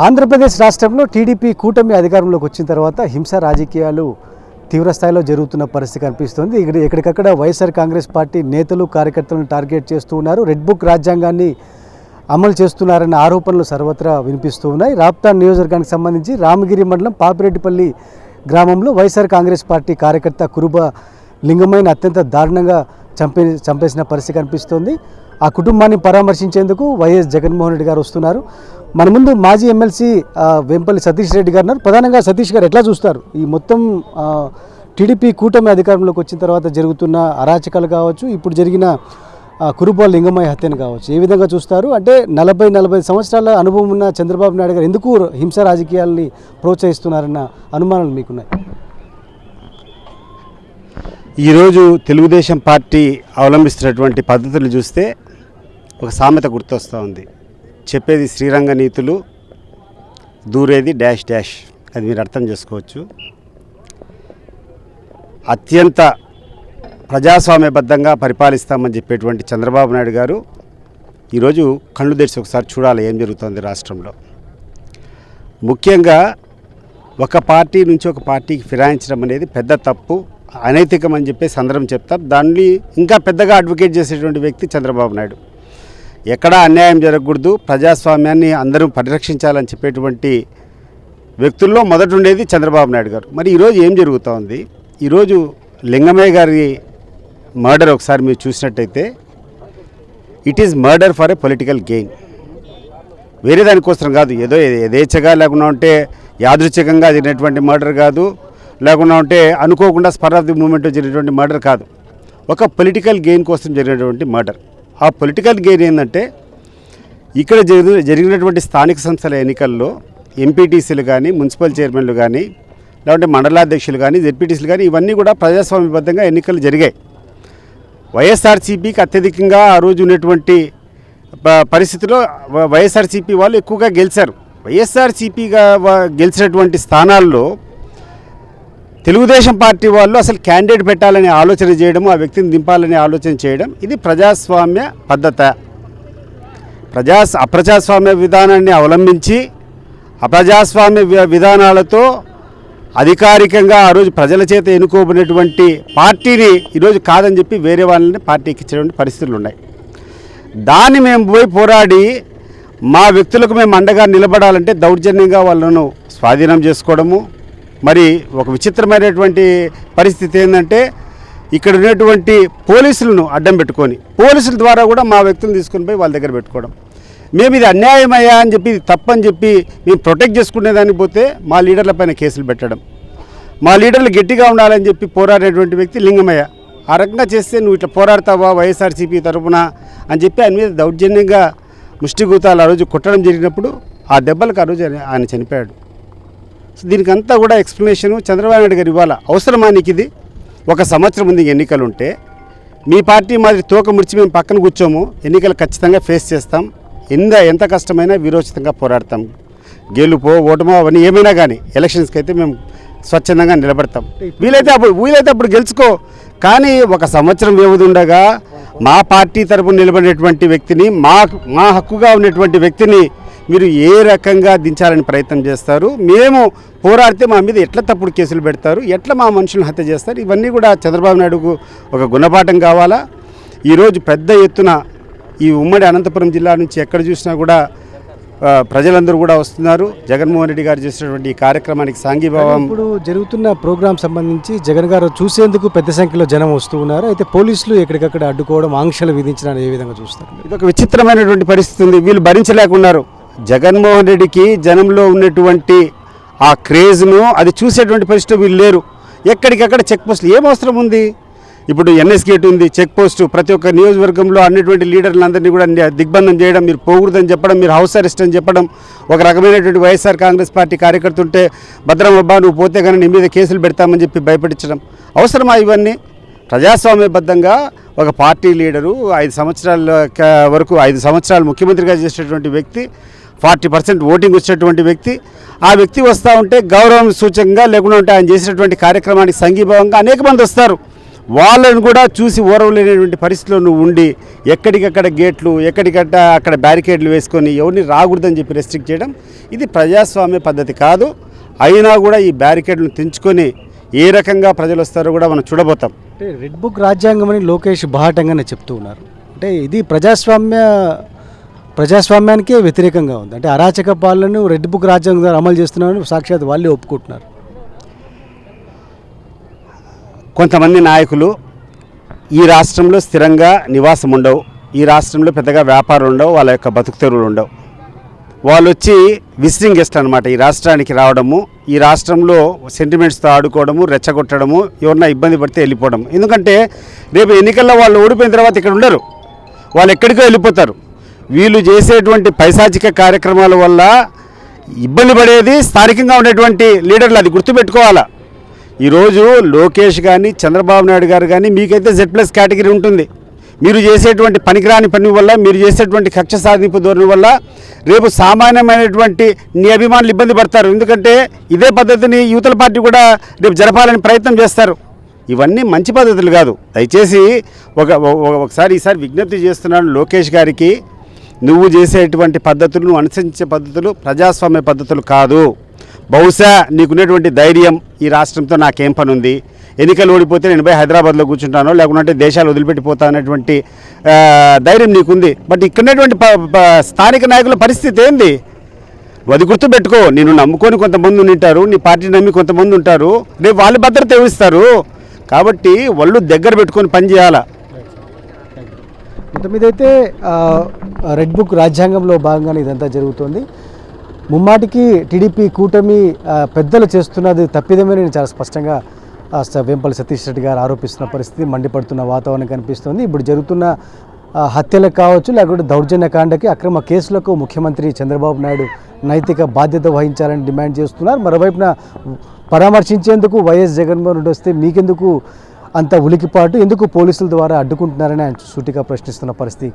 ఆంధ్రప్రదేశ్ రాష్ట్రంలో టీడీపీ కూటమి అధికారంలోకి వచ్చిన తర్వాత హింస రాజకీయాలు తీవ్రస్థాయిలో జరుగుతున్న పరిస్థితి కనిపిస్తుంది. ఎక్కడికక్కడ వైఎస్ఆర్ కాంగ్రెస్ పార్టీ నేతలు కార్యకర్తలను టార్గెట్ చేస్తూ ఉన్నారు. రెడ్ బుక్ రాజ్యాంగాన్ని అమలు చేస్తున్నారన్న ఆరోపణలు సర్వత్రా వినిపిస్తూ ఉన్నాయి. రాప్తాడ్ నియోజకవర్గానికి సంబంధించి రామగిరి మండలం పాపిరెడ్డిపల్లి గ్రామంలో వైఎస్ఆర్ కాంగ్రెస్ పార్టీ కార్యకర్త కురుబ లింగమైన అత్యంత దారుణంగా చంపేసిన పరిస్థితి కనిపిస్తోంది. ఆ కుటుంబాన్ని పరామర్శించేందుకు వైఎస్ జగన్మోహన్ రెడ్డి గారు వస్తున్నారు. మన ముందు మాజీ ఎమ్మెల్సీ వెంపల్లి సతీష్ రెడ్డి గారు ఉన్నారు. ప్రధానంగా సతీష్ గారు ఎట్లా చూస్తారు ఈ మొత్తం టీడీపీ కూటమి అధికారంలోకి వచ్చిన తర్వాత జరుగుతున్న అరాచకాలు కావచ్చు, ఇప్పుడు జరిగిన కురుబ లింగమయ్య హత్యను కావచ్చు, ఏ విధంగా చూస్తారు? అంటే 40 సంవత్సరాల అనుభవం ఉన్న చంద్రబాబు నాయుడు గారు ఎందుకు హింస రాజకీయాల్ని ప్రోత్సహిస్తున్నారన్న అనుమానాలు మీకున్నాయి? ఈరోజు తెలుగుదేశం పార్టీ అవలంబిస్తున్నటువంటి పద్ధతులు చూస్తే ఒక సామెత గుర్తొస్తూ ఉంది. చెప్పేది శ్రీరంగ నీతులు, దూరేది డాష్ డాష్. అది మీరు అర్థం చేసుకోవచ్చు. అత్యంత ప్రజాస్వామ్యబద్ధంగా పరిపాలిస్తామని చెప్పేటువంటి చంద్రబాబు నాయుడు గారు ఈరోజు కళ్ళు తెరిచి ఒకసారి చూడాలి ఏం జరుగుతుంది రాష్ట్రంలో. ముఖ్యంగా ఒక పార్టీ నుంచి ఒక పార్టీకి ఫిరాయించడం అనేది పెద్ద తప్పు, అనైతికం అని చెప్పేసి అందరం చెప్తారు. దాన్ని ఇంకా పెద్దగా అడ్వకేట్ చేసేటువంటి వ్యక్తి చంద్రబాబు నాయుడు. ఎక్కడా అన్యాయం జరగకూడదు, ప్రజాస్వామ్యాన్ని అందరూ పరిరక్షించాలని చెప్పేటువంటి వ్యక్తుల్లో మొదట ఉండేది చంద్రబాబు నాయుడు గారు. మరి ఈరోజు ఏం జరుగుతూ ఉంది? ఈరోజు లింగమయ్య గారి మర్డర్ ఒకసారి మీరు చూసినట్టయితే it is murder for a political gain. వేరే దానికోసం కాదు, ఏదో యథేచ్ఛగా లేకుండా ఉంటే యాదృచ్ఛికంగా జరిగినటువంటి మర్డర్ కాదు, లేకుండా ఉంటే అనుకోకుండా స్పర్ ఆఫ్ ది మూమెంట్ జరిగినటువంటి మర్డర్ కాదు. ఒక పొలిటికల్ గెయిన్ కోసం జరిగినటువంటి మర్డర్. ఆ పొలిటికల్ గెయిన్ ఏంటంటే ఇక్కడ జరిగినటువంటి స్థానిక సంస్థల ఎన్నికల్లో ఎంపీటీసీలు కానీ, మున్సిపల్ చైర్మన్లు కానీ, లేకుంటే మండలాధ్యక్షులు కానీ, జెడ్పీటీసీలు కానీ, ఇవన్నీ కూడా ప్రజాస్వామ్యబద్ధంగా ఎన్నికలు జరిగాయి. వైఎస్ఆర్సీపీకి అత్యధికంగా ఆ రోజు ఉన్నటువంటి పరిస్థితిలో వైఎస్ఆర్సీపీ వాళ్ళు ఎక్కువగా గెలిచారు. వైఎస్ఆర్సీపీగా గెలిచినటువంటి స్థానాల్లో తెలుగుదేశం పార్టీ వాళ్ళు అసలు క్యాండిడేట్ పెట్టాలని ఆలోచన చేయడం, ఆ వ్యక్తిని దింపాలని ఆలోచన చేయడం, ఇది ప్రజాస్వామ్య పద్ధత. అప్రజాస్వామ్య విధానాన్ని అవలంబించి అప్రజాస్వామ్య విధానాలతో అధికారికంగా ఆ రోజు ప్రజల చేత ఎన్నుకోబడినటువంటి పార్టీని ఈరోజు కాదని చెప్పి వేరే వాళ్ళని పార్టీకి ఇచ్చేటువంటి పరిస్థితులు ఉన్నాయి. దాన్ని మేము పోయి పోరాడి మా వ్యక్తులకు మేము అండగా నిలబడాలంటే దౌర్జన్యంగా వాళ్ళను స్వాధీనం చేసుకోవడము. మరి ఒక విచిత్రమైనటువంటి పరిస్థితి ఏంటంటే ఇక్కడ ఉన్నటువంటి పోలీసులను అడ్డం పెట్టుకొని పోలీసుల ద్వారా కూడా మా వ్యక్తులను తీసుకొని పోయి వాళ్ళ దగ్గర పెట్టుకోవడం. మేము ఇది అన్యాయమయ్యా అని చెప్పి, ఇది తప్పని చెప్పి మేము ప్రొటెక్ట్ చేసుకునేదానికి పోతే మా లీడర్ల పైన కేసులు పెట్టడం, మా లీడర్లు గట్టిగా ఉండాలని చెప్పి పోరాడేటువంటి వ్యక్తి లింగమయ్య. ఆ రకంగా చేస్తే నువ్వు ఇట్లా పోరాడతావా వైఎస్ఆర్సీపీ తరఫున అని చెప్పి ఆయన మీద దౌర్జన్యంగా ముష్టిగూతాలు ఆ రోజు కొట్టడం జరిగినప్పుడు ఆ దెబ్బలకు ఆ రోజు ఆయన చనిపోయాడు. సో దీనికంతా కూడా ఎక్స్ప్లెనేషను చంద్రబాబు నాయుడు గారు ఇవ్వాలి. అవసరమా నీకు ఇది? 1 సంవత్సరం ముందు ఎన్నికలు ఉంటే మీ పార్టీ మాదిరి తోక ముడిచి మేము పక్కన కూర్చోము, ఎన్నికలు ఖచ్చితంగా ఫేస్ చేస్తాం, ఎంత కష్టమైనా వీరోచితంగా పోరాడతాం, గెలుపో ఓటమో అవన్నీ ఏమైనా కానీ ఎలక్షన్స్కి అయితే మేము స్వచ్ఛందంగా నిలబడతాం. వీలైతే అప్పుడు గెలుచుకో. కానీ 1 సంవత్సరం వ్యవధి ఉండగా మా పార్టీ తరపున నిలబడినటువంటి వ్యక్తిని, మా హక్కుగా ఉన్నటువంటి వ్యక్తిని మీరు ఏ రకంగా దించాలని ప్రయత్నం చేస్తారు? మేము పోరాడితే మా మీద ఎట్లా తప్పుడు కేసులు పెడతారు, ఎట్లా మా మనుషులను హత్య చేస్తారు? ఇవన్నీ కూడా చంద్రబాబు నాయుడుకు ఒక గుణపాఠం కావాలా. ఈరోజు పెద్ద ఎత్తున ఈ ఉమ్మడి అనంతపురం జిల్లా నుంచి ఎక్కడ చూసినా కూడా ప్రజలందరూ కూడా వస్తున్నారు. జగన్మోహన్ రెడ్డి గారు చేసినటువంటి ఈ కార్యక్రమానికి సాంఘీభావం. ఇప్పుడు జరుగుతున్న ప్రోగ్రాం సంబంధించి జగన్ గారు చూసేందుకు పెద్ద సంఖ్యలో జనం వస్తూ ఉన్నారు. అయితే పోలీసులు ఎక్కడికక్కడ అడ్డుకోవడం, ఆంక్షలు విధించడానికి ఏ విధంగా చూస్తారు? ఇది ఒక విచిత్రమైనటువంటి పరిస్థితి ఉంది. వీళ్ళు భరించలేకున్నారు. జగన్మోహన్ రెడ్డికి జనంలో ఉన్నటువంటి ఆ క్రేజ్ను అది చూసేటువంటి పరిస్థితి వీళ్ళు లేరు. ఎక్కడికక్కడ చెక్ పోస్టులు ఏం అవసరం ఉంది? ఇప్పుడు ఎన్ఎస్ గేట్ ఉంది, చెక్ పోస్టు, ప్రతి ఒక్క నియోజకవర్గంలో అన్నటువంటి లీడర్లందరినీ కూడా దిగ్బంధం చేయడం, మీరు పోకూడదని చెప్పడం, మీరు హౌస్ అరెస్ట్ అని చెప్పడం, ఒక రకమైనటువంటి వైఎస్ఆర్ కాంగ్రెస్ పార్టీ కార్యకర్త ఉంటే భద్రమబ్బా నువ్వు పోతే కానీ నీ మీద కేసులు పెడతామని చెప్పి భయపెట్టించడం అవసరమా? ఇవన్నీ ప్రజాస్వామ్యబద్ధంగా ఒక పార్టీ లీడరు 5 సంవత్సరాల వరకు 5 సంవత్సరాలు ముఖ్యమంత్రిగా చేసేటువంటి వ్యక్తి, 40% ఓటింగ్ వచ్చేటువంటి వ్యక్తి, ఆ వ్యక్తి వస్తూ ఉంటే గౌరవం సూచకంగా లేకుండా ఉంటే ఆయన చేసినటువంటి కార్యక్రమానికి సంఘీభావంగా అనేక మంది వస్తారు. వాళ్ళను కూడా చూసి ఓరవలేనటువంటి పరిస్థితిలో నువ్వు ఉండి ఎక్కడికక్కడ గేట్లు అక్కడ బ్యారికేడ్లు వేసుకొని ఎవరిని రాకూడదని చెప్పి రెస్ట్రిక్ట్ చేయడం ఇది ప్రజాస్వామ్య పద్ధతి కాదు. అయినా కూడా ఈ బ్యారికేడ్లను తెంచుకొని ఏ రకంగా ప్రజలు వస్తారో కూడా మనం చూడబోతాం. అంటే రెడ్ బుక్ రాజ్యాంగం అని లోకేష్ బాహటంగానే చెప్తూ ఉన్నారు. అంటే ఇది ప్రజాస్వామ్యానికే వ్యతిరేకంగా ఉంది. అంటే అరాచక పాలనను రెడ్ బుక్ రాజ్యాంగం ద్వారా అమలు చేస్తున్నామని సాక్షాత్ వాళ్ళే ఒప్పుకుంటున్నారు. కొంతమంది నాయకులు ఈ రాష్ట్రంలో స్థిరంగా నివాసం ఉండవు, ఈ రాష్ట్రంలో పెద్దగా వ్యాపారం ఉండవు, వాళ్ళ యొక్క బతుకు తెరువులు ఉండవు. వాళ్ళు వచ్చి విజిటింగ్ గెస్ట్ అనమాట ఈ రాష్ట్రానికి రావడము, ఈ రాష్ట్రంలో సెంటిమెంట్స్తో ఆడుకోవడము, రెచ్చగొట్టడము, ఎవరన్నా ఇబ్బంది పడితే వెళ్ళిపోవడం. ఎందుకంటే రేపు ఎన్నికల్లో వాళ్ళు ఓడిపోయిన తర్వాత ఇక్కడ ఉండరు, వాళ్ళు ఎక్కడికో వెళ్ళిపోతారు. వీళ్ళు చేసేటువంటి పైశాచిక కార్యక్రమాల వల్ల ఇబ్బంది పడేది స్థానికంగా ఉండేటువంటి లీడర్లు, అది గుర్తుపెట్టుకోవాలా. ఈరోజు లోకేష్ కానీ చంద్రబాబు నాయుడు గారు కానీ మీకైతే Z+ కేటగిరీ ఉంటుంది. మీరు చేసేటువంటి పనికిరాని పని వల్ల, మీరు చేసేటువంటి కక్ష సాధింపు ధోరణి వల్ల రేపు సామాన్యమైనటువంటి నీ అభిమానులు ఇబ్బంది పడతారు. ఎందుకంటే ఇదే పద్ధతిని యువతల పార్టీ కూడా రేపు జరపాలని ప్రయత్నం చేస్తారు. ఇవన్నీ మంచి పద్ధతులు కాదు. దయచేసి ఒకసారి ఈసారి విజ్ఞప్తి చేస్తున్నాను లోకేష్ గారికి, నువ్వు చేసేటువంటి పద్ధతులు, నువ్వు అనుసరించే పద్ధతులు ప్రజాస్వామ్య పద్ధతులు కాదు. బహుశా నీకున్నటువంటి ధైర్యం ఈ రాష్ట్రంతో నాకేం పని ఉంది, ఎన్నికలు ఓడిపోతే నేను పోయి హైదరాబాద్లో కూర్చుంటానో లేకుంటే దేశాలు వదిలిపెట్టిపోతా అనేటువంటి ధైర్యం నీకుంది. బట్ ఇక్కడటువంటి స్థానిక నాయకుల పరిస్థితి ఏంది? అది గుర్తుపెట్టుకో. నేను నమ్ముకొని కొంతమంది ఉంటారు, నీ పార్టీ నమ్మి కొంతమంది ఉంటారు, రేపు వాళ్ళు భద్రత ఇస్తారు. కాబట్టి వాళ్ళు దగ్గర పెట్టుకొని పనిచేయాలా. మొత్తం మీదైతే రెడ్ బుక్ రాజ్యాంగంలో భాగంగానే ఇదంతా జరుగుతుంది. ముమ్మాటికి టీడీపీ కూటమి పెద్దలు చేస్తున్నది తప్పిదమే నేను చాలా స్పష్టంగా వేంపల్లి సతీష్ రెడ్డి గారు ఆరోపిస్తున్న పరిస్థితి, మండిపడుతున్న వాతావరణం కనిపిస్తుంది. ఇప్పుడు జరుగుతున్న హత్యలకు కావచ్చు, లేకపోతే దౌర్జన్యకాండకి, అక్రమ కేసులకు ముఖ్యమంత్రి చంద్రబాబు నాయుడు నైతిక బాధ్యత వహించాలని డిమాండ్ చేస్తున్నారు. మరోవైపున పరామర్శించేందుకు వైఎస్ జగన్మోహన్ రెడ్డి వస్తే మీకెందుకు అంత ఉలికిపాటు, ఎందుకు పోలీసుల ద్వారా అడ్డుకుంటున్నారని ఆయన సూటిగా ప్రశ్నిస్తున్న పరిస్థితి